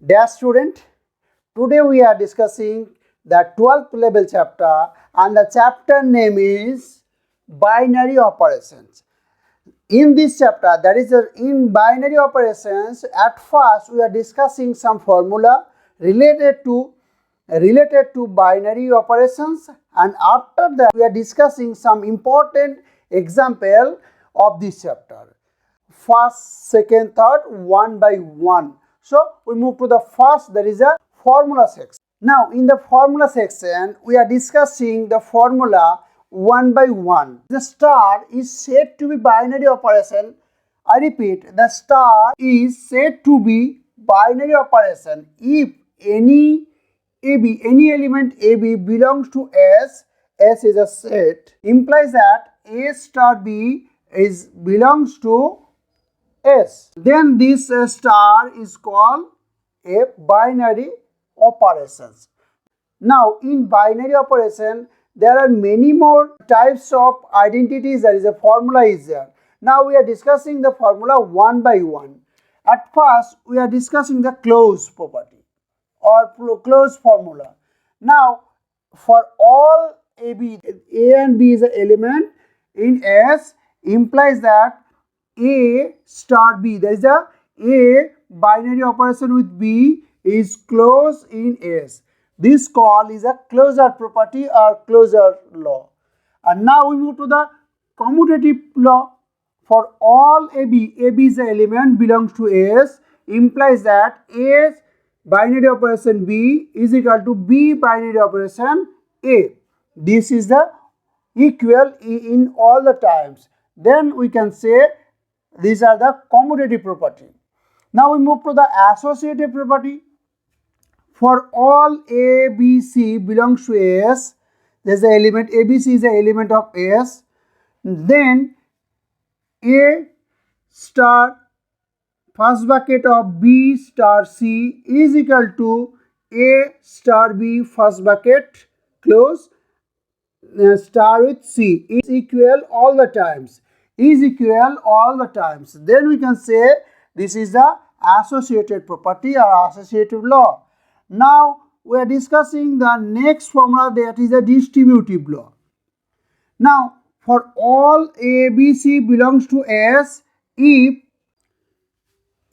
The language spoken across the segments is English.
Dear student, today we are discussing the 12th level chapter and the chapter name is binary operations. In this chapter, that is in binary operations, at first we are discussing some formula related to binary operations, and after that we are discussing some important example of this chapter. First, second, third, one by one. So we move to the first, that is a formula section. Now in the formula section we are discussing the formula one by one. The star is said to be binary operation. I repeat, the star is said to be binary operation if any element AB belongs to S is a set, implies that A star B belongs to S. Then this star is called a binary operations. Now in binary operation there are many more types of identities. There is a formula is there. Now we are discussing the formula one by one. At first we are discussing the close property or close formula. Now for all A and B is an element in S, implies that A star B, there is a binary operation with B is close in S. This call is a closure property or closure law. And now we move to the commutative law. For all AB is the element belongs to S, implies that A binary operation B is equal to B binary operation A. This is the equal in all the times. Then we can say these are the commutative property. Now we move to the associative property. For all A, B, C belongs to S, there is the element ABC is the element of S. Then A star first bucket of B star C is equal to A star B first bucket close star with C is equal all the times. Is equal all the times. Then we can say this is the associated property or associative law. Now we are discussing the next formula, that is a distributive law. Now for all A, B, C belongs to S if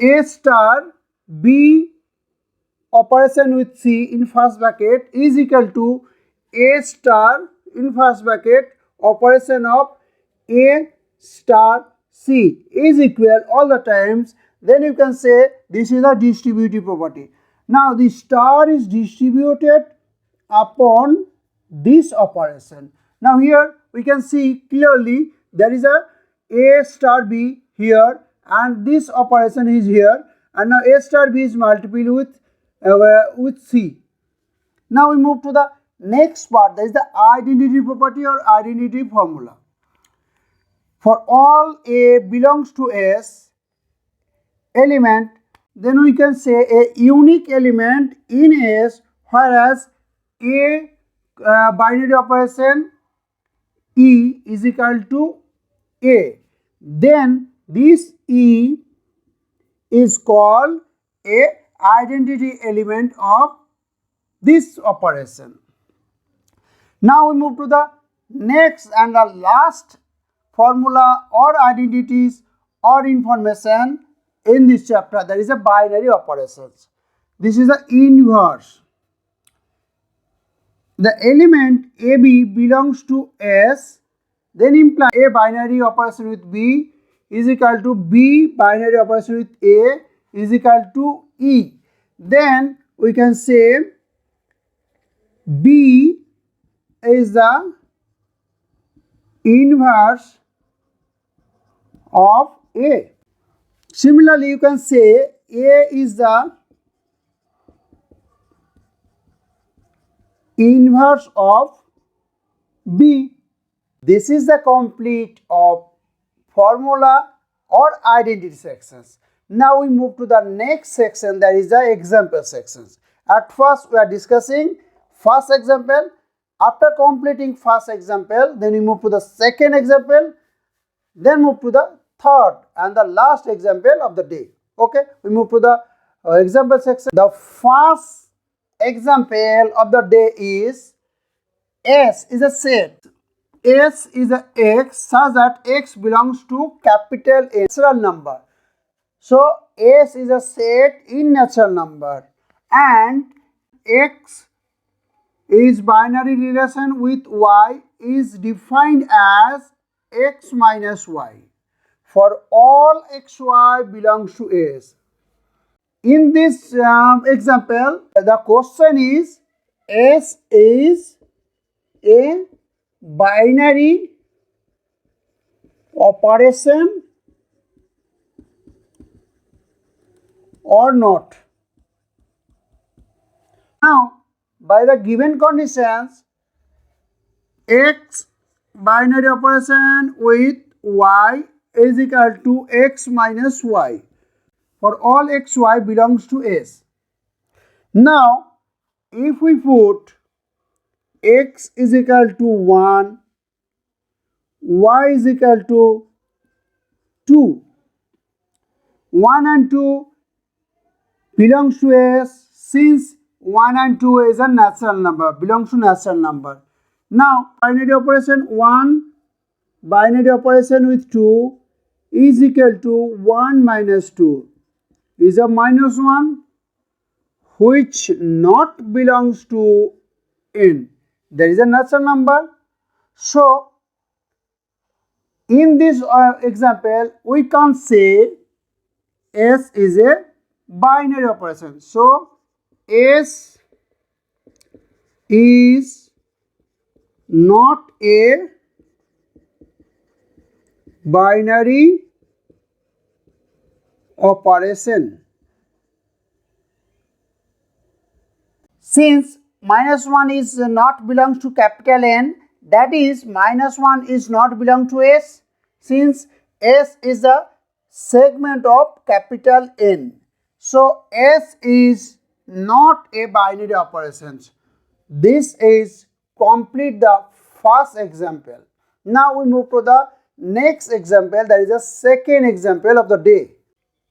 A star B operation with C in first bracket is equal to A star in first bracket operation of A star C is equal all the times, then you can say this is a distributive property. Now the star is distributed upon this operation. Now here we can see clearly there is a star B here and this operation is here, and now A star B is multiplied with C. Now we move to the next part, that is the identity property or identity formula. For all A belongs to S element, then we can say a unique element in S, whereas A binary operation E is equal to A. Then this E is called a identity element of this operation. Now we move to the next and the last formula or identities or information in this chapter, there is a binary operations. This is the inverse. The element AB belongs to S, then imply A binary operation with B is equal to B binary operation with A is equal to E. Then we can say B is the inverse of A. Similarly, you can say A is the inverse of B. This is the complete of formula or identity sections. Now we move to the next section, that is the example sections. At first we are discussing first example. After completing first example, then we move to the second example, then move to the third and the last example of the day. Okay, we move to the Example section. The first example of the day is S is a set. S is a X such that X belongs to capital N, natural number. So S is a set in natural number, and X is binary relation with Y is defined as X minus Y for all XY belongs to S. In this example, the question is S is a binary operation or not. Now, by the given conditions, X binary operation with Y is equal to X minus Y for all XY belongs to S. Now, if we put X is equal to 1, Y is equal to 2, 1 and 2 belongs to S, since 1 and 2 is a natural number, belongs to natural number. Now, binary operation 1, binary operation with 2 is equal to 1 minus 2 is a minus 1, which not belongs to N. There is a natural number. So, in this example, we can say S is a binary operation. So, S is not a binary operation. Since minus 1 is not belongs to capital N, that is minus 1 is not belong to S, since S is a segment of capital N. So, S is not a binary operation. This is complete the first example. Now, we move to the next example, that is the second example of the day.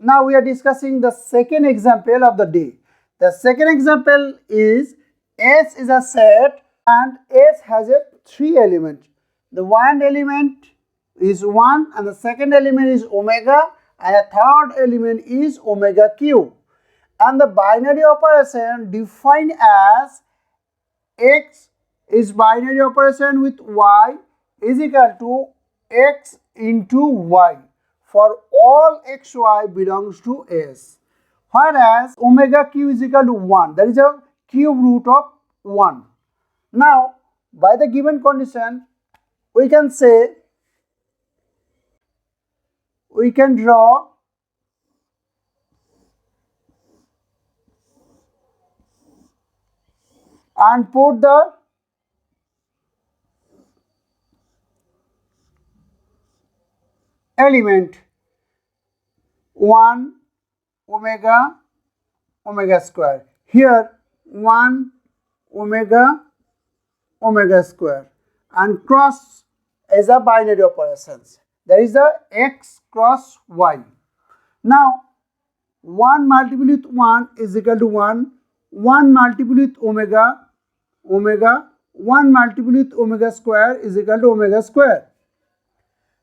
Now, we are discussing the second example of the day. The second example is S is a set and S has a 3 element. The one element is 1 and the second element is omega and the third element is omega cube. And the binary operation defined as X is binary operation with Y is equal to X into Y for all XY belongs to S. Whereas omega q is equal to 1, that is a cube root of 1. Now, by the given condition, we can say, we can draw and put the element 1 omega omega square. Here 1 omega omega square and cross is a binary operations. There is a X cross Y. Now 1 multiplied with 1 is equal to 1, 1 multiplied with omega omega, 1 multiplied with omega square is equal to omega square,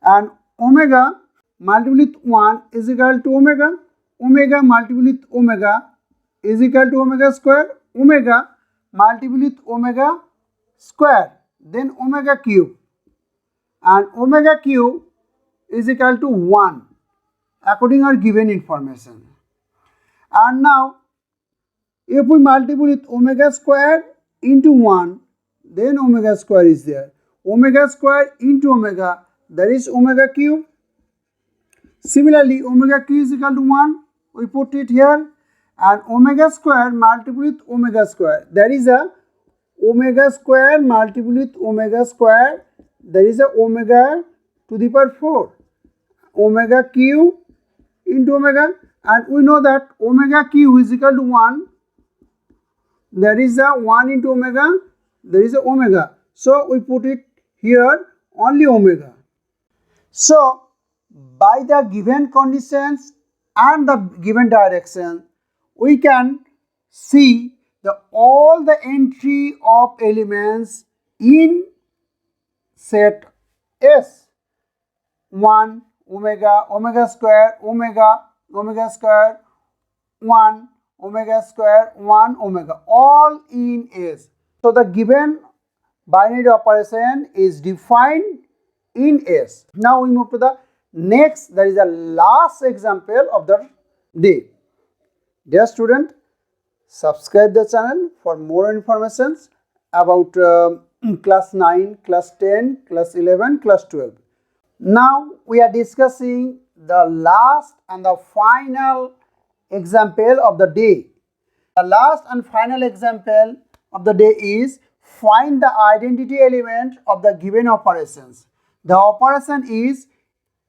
and omega multiplied with 1 is equal to omega, omega multiplied with omega is equal to omega square, omega multiplied with omega square, then omega cube, and omega cube is equal to 1 according to our given information. And now if we multiply with omega square into 1, then omega square is there. Omega square into omega, that is omega cube. Similarly, omega cube is equal to 1, we put it here, and omega square multiplied with omega square, there is a omega square multiplied with omega square, there is a omega to the power 4, omega cube into omega, and we know that omega cube is equal to 1, there is a 1 into omega, there is a omega, so we put it here only omega. So by the given conditions and the given direction, we can see all the entry of elements in set S. 1 omega, omega square, omega, omega square, 1 omega square, 1 omega, all in S. So the given binary operation is defined in S. Now we move to the next, that is the last example of the day. Dear student, subscribe the channel for more informations about class 9, class 10, class 11, class 12. Now we are discussing the last and the final example of the day. The last and final example of the day is find the identity element of the given operations. The operation is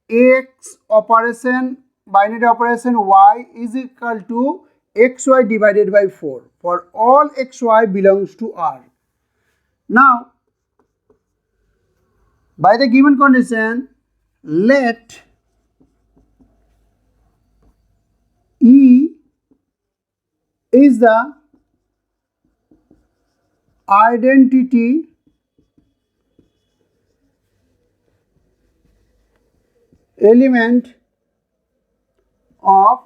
x operation, binary operation y is equal to xy divided by 4 for all xy belongs to R. Now, by the given condition, let E is the identity element of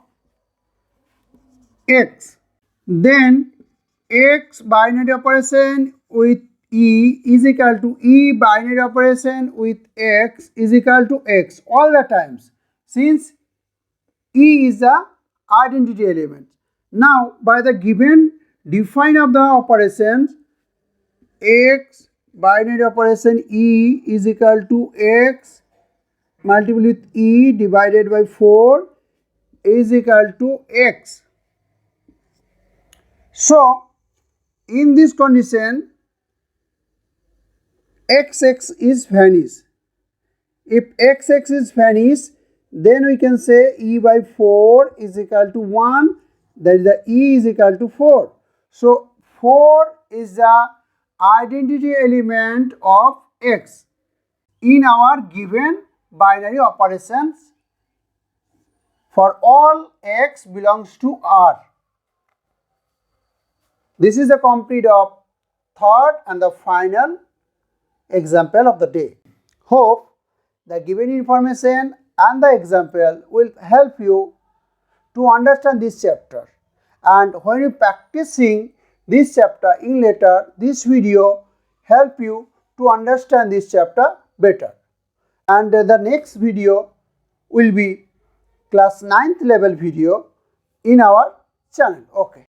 x, then x binary operation with E is equal to E binary operation with x is equal to x all the times, since E is the identity element. Now by the given define of the operations, x binary operation E is equal to x multiplied with E divided by 4 is equal to x. So in this condition xx is vanished. If xx is vanished, then we can say E by 4 is equal to 1, that is the E is equal to 4. So 4 is the identity element of x in our given binary operations for all x belongs to R. This is the complete of third and the final example of the day. Hope the given information and the example will help you to understand this chapter, and when you practicing this chapter in later, this video help you to understand this chapter better. And the next video will be class 9th level video in our channel. Okay.